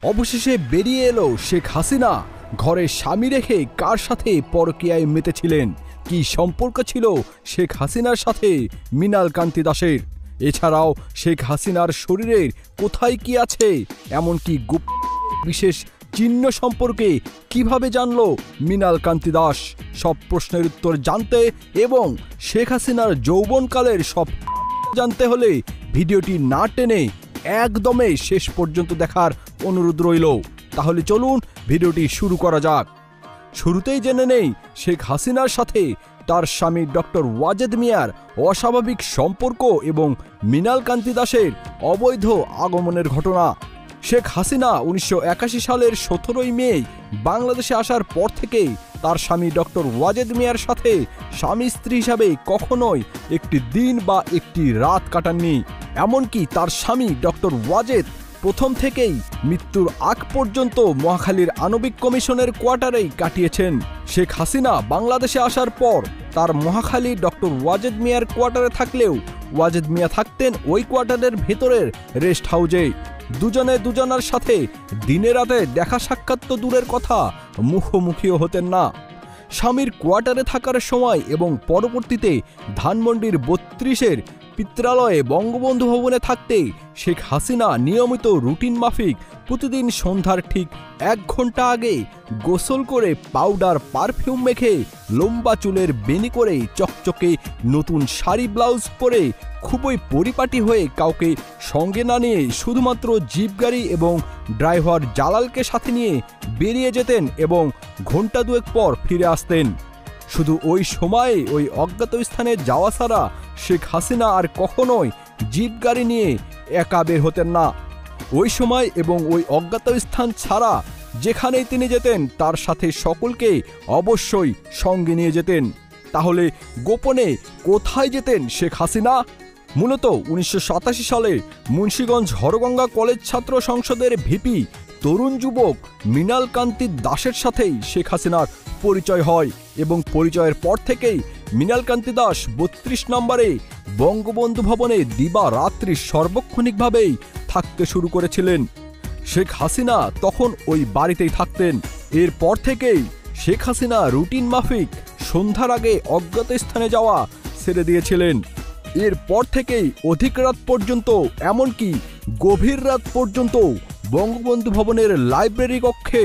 অবশেষে বেরিয়ে এলো শেখ হাসিনা। ঘরে স্বামী রেখে কার সাথে পরকীয়ায় মেতেছিলেন, কি সম্পর্ক ছিল শেখ হাসিনার সাথে মৃণাল কান্তি দাসের? এছাড়াও শেখ হাসিনার শরীরের কোথায় কি আছে, এমনকি বিশেষ চিহ্ন সম্পর্কে কিভাবে জানল মৃণাল কান্তি দাস? সব প্রশ্নের উত্তর জানতে এবং শেখ হাসিনার যৌবনকালের সব জানতে হলে ভিডিওটি না টেনে একদমই শেষ পর্যন্ত দেখার অনুরোধ রইল। তাহলে চলুন ভিডিওটি শুরু করা যাক। শুরুতেই জেনে নেই শেখ হাসিনার সাথে তার স্বামী ডক্টর ওয়াজেদ মিয়ার অস্বাভাবিক সম্পর্ক এবং মৃণাল কান্তি দাসের অবৈধ আগমনের ঘটনা। শেখ হাসিনা 1981 সালের 17 মে বাংলাদেশে আসার পর থেকেই তার স্বামী ডক্টর ওয়াজেদ মিয়ার সাথে স্বামী স্ত্রী হিসাবে কখনোই একটি দিন বা একটি রাত কাটাননি। এমনকি তার স্বামী ডক্টর ওয়াজেদ প্রথম থেকেই মৃত্যুর আগ পর্যন্ত মহাখালীর আণবিক কমিশনের কোয়ার্টারেই কাটিয়েছেন। শেখ হাসিনা বাংলাদেশে আসার পর তার মহাখালী ডক্টর ওয়াজেদ মিয়ার কোয়ার্টারে থাকলেও ওয়াজেদ মিয়া থাকতেন ওই কোয়ার্টারের ভেতরের রেস্ট হাউজে। দুজনে দুজনার সাথে দিনে রাতে দেখা সাক্ষাৎ তো দূরের কথা, মুখোমুখিও হতেন না। স্বামীর কোয়ার্টারে থাকার সময় এবং পরবর্তীতে ধানমন্ডির 32-এর পিত্রালয়ে বঙ্গবন্ধু ভবনে থাকতে শেখ হাসিনা নিয়মিত রুটিন মাফিক প্রতিদিন সন্ধ্যার ঠিক 1 ঘন্টা আগে গোসল করে পাউডার পারফিউম মেখে লম্বা চুলের বেনি করে চকচকে নতুন শাড়ি ব্লাউজ পরে খুবই পরিপাটি হয়ে কাউকে সঙ্গে না নিয়ে শুধুমাত্র জিপ গাড়ি এবং ড্রাইভার জালালকে সাথে নিয়ে বেরিয়ে যেতেন এবং ঘন্টা দুয়েক পর ফিরে আসতেন। শুধু ওই সময়ে ওই অজ্ঞাত স্থানে যাওয়া ছাড়া শেখ হাসিনা আর কখনোই জিপ গাড়ি নিয়ে একা বের হতেন না। ওই সময় এবং ওই অজ্ঞাত স্থান ছাড়া যেখানেই তিনি যেতেন তার সাথে সকলকে অবশ্যই সঙ্গে নিয়ে যেতেন। তাহলে গোপনে কোথায় যেতেন শেখ হাসিনা? মূলত 1987 সালে মুন্সিগঞ্জ হরগঙ্গা কলেজ ছাত্র সংসদের ভিপি তরুণ যুবক মৃণাল কান্তি দাসের সাথেই শেখ হাসিনার পরিচয় হয় এবং পরিচয়ের পর থেকেই মৃণাল কান্তি দাস 32 নম্বরে বঙ্গবন্ধু ভবনে দিবারাত্রি সর্বক্ষণিকভাবেই থাকতে শুরু করেছিলেন। শেখ হাসিনা তখন ওই বাড়িতেই থাকতেন। এরপর থেকেই শেখ হাসিনা রুটিন মাফিক সন্ধ্যার আগে অজ্ঞাত স্থানে যাওয়া ছেড়ে দিয়েছিলেন। এরপর থেকেই অধিক রাত পর্যন্ত, এমনকি গভীর রাত পর্যন্ত বঙ্গবন্ধু ভবনের লাইব্রেরি কক্ষে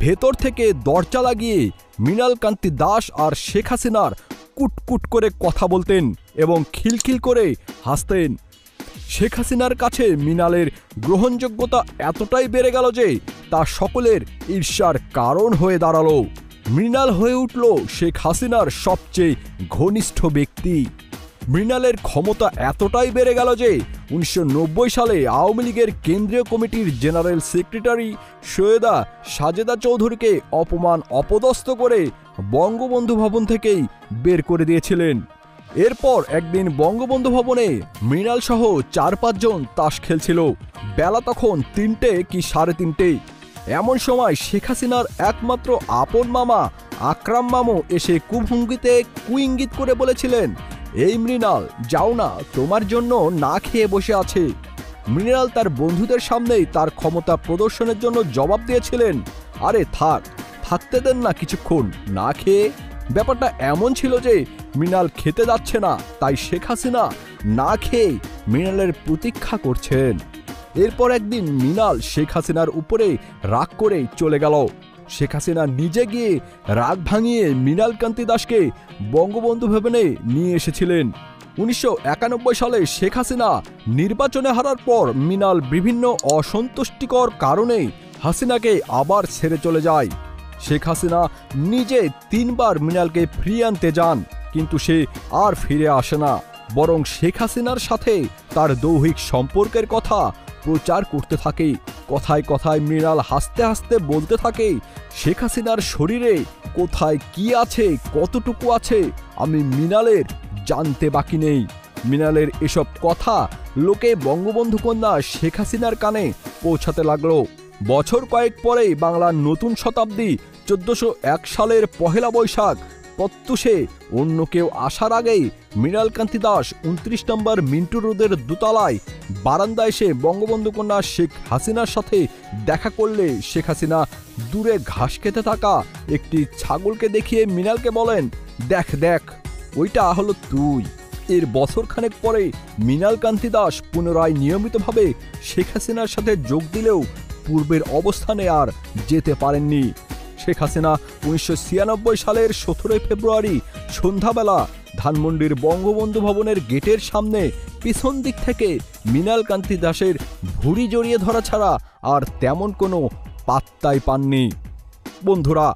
ভেতর থেকে দরজা লাগিয়ে মৃণাল কান্তি দাস আর শেখ হাসিনার কুটকুট করে কথা বলতেন এবং খিলখিল করে হাসতেন। শেখ হাসিনার কাছে মৃণালের গ্রহণযোগ্যতা এতটাই বেড়ে গেল যে তা সকলের ঈর্ষার কারণ হয়ে দাঁড়ালো। মৃণাল হয়ে উঠল শেখ হাসিনার সবচেয়ে ঘনিষ্ঠ ব্যক্তি। মৃণালের ক্ষমতা এতটাই বেড়ে গেল যে 1990 সালে আওয়ামী লীগের কেন্দ্রীয় কমিটির জেনারেল সেক্রেটারি সৈয়দা সাজেদা চৌধুরীকে অপমান অপদস্থ করে বঙ্গবন্ধু ভবন থেকেই বের করে দিয়েছিলেন। এরপর একদিন বঙ্গবন্ধু ভবনে মৃণাল সহ 4-5 জন তাস খেলছিল। বেলা তখন 3টে কি 3:30। এমন সময় শেখ হাসিনার একমাত্র আপন মামা আকরাম মামু এসে কুভঙ্গিতে কুইঙ্গিত করে বলেছিলেন, এই মৃণাল, যাও না, তোমার জন্য না খেয়ে বসে আছে। মৃণাল তার বন্ধুদের সামনেই তার ক্ষমতা প্রদর্শনের জন্য জবাব দিয়েছিলেন, আরে থাকতে দেন না কিছুক্ষণ না খেয়ে। ব্যাপারটা এমন ছিল যে মৃণাল খেতে যাচ্ছে না, তাই শেখ হাসিনা না খেয়ে মৃণালের প্রতীক্ষা করছেন। এরপর একদিন মৃণাল শেখ হাসিনার উপরে রাগ করে চলে গেল। শেখ হাসিনা নিজে গিয়ে রাগ ভাঙিয়ে মৃণাল কান্তি দাসকে বঙ্গবন্ধু ভবনে নিয়ে এসেছিলেন। 1991 সালে শেখ হাসিনা নির্বাচনে হারার পর মৃণাল বিভিন্ন অসন্তুষ্টিকর কারণে হাসিনাকে আবার ছেড়ে চলে যায়। শেখ হাসিনা নিজে 3 বার মৃণালকে ফিরিয়ে আনতে যান, কিন্তু সে আর ফিরে আসে না, বরং শেখ হাসিনার সাথে তার দৈহিক সম্পর্কের কথা প্রচার করতে থাকে। কথায় কথায় মৃণাল হাসতে হাসতে বলতে থাকে, শেখ হাসিনার শরীরে কোথায় কি আছে, কতটুকু আছে, আমি মৃণালের জানতে বাকি নেই। মৃণালের এসব কথা লোকে বঙ্গবন্ধু কন্যা শেখ হাসিনার কানে পৌঁছাতে লাগলো। বছর কয়েক পরেই বাংলার নতুন শতাব্দী 1401 সালের 1 বৈশাখ প্রত্যুষে অন্য কেউ আসার আগেই মৃণাল কান্তি দাস 29 নম্বর মিন্টু রোডের দোতলায় বারান্দা এসে বঙ্গবন্ধু কন্যা শেখ হাসিনার সাথে দেখা করলে শেখ হাসিনা দূরে ঘাস খেতে থাকা একটি ছাগলকে দেখিয়ে মৃণালকে বলেন, দেখ দেখ ওইটা হলো তুই। এর বছরখানেক পরে মৃণাল কান্তি দাস পুনরায় নিয়মিতভাবে শেখ হাসিনার সাথে যোগ দিলেও পূর্বের অবস্থানে আর যেতে পারেননি। শেখ হাসিনা 1996 সালের 17 ফেব্রুয়ারি সন্ধ্যাবেলা ধানমন্ডির বঙ্গবন্ধু ভবনের গেটের সামনে পিছন দিক থেকে মৃণাল কান্তি দাসের ভুঁড়ি জড়িয়ে ধরা ছাড়া আর তেমন কোনো পাত্তাই পাননি। বন্ধুরা,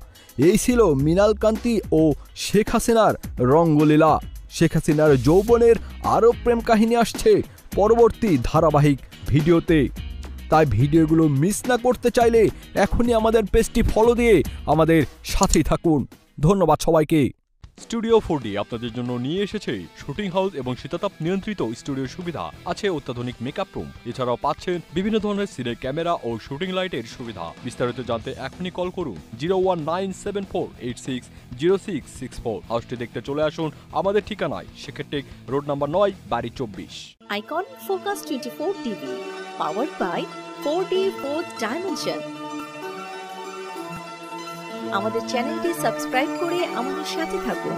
এই ছিল মৃণাল কান্তি ও শেখ হাসিনার রঙ্গলীলা। শেখ হাসিনার যৌবনের আরও প্রেম কাহিনী আসছে পরবর্তী ধারাবাহিক ভিডিওতে। তাই ভিডিওগুলো মিস না করতে চাইলে এখনই আমাদের পেজটি ফলো দিয়ে আমাদের সাথেই থাকুন। ধন্যবাদ সবাইকে। স্টুডিও 4D আপনাদের জন্য নিয়ে এসেছে শুটিং হাউস এবং শীতাতাপ নিয়ন্ত্রিত স্টুডিও সুবিধা, আছে অত্যাধুনিক মেকআপ রুম, এছাড়াও পাচ্ছেন বিভিন্ন ধরনের সিনের ক্যামেরা ও শুটিং লাইটের সুবিধা। বিস্তারিত জানতে এখনই কল করুন 01974860664। হাউসটি দেখতে চলে আসুন আমাদের ঠিকানায় সেক্ষেত্রে রোড নাম্বার 9, বাড়ি 24। Icon focus 24 TV, powered by 4D Fourth Dimension। আমাদের চ্যানেলটি সাবস্ক্রাইব করে আমাদের সাথে থাকুন।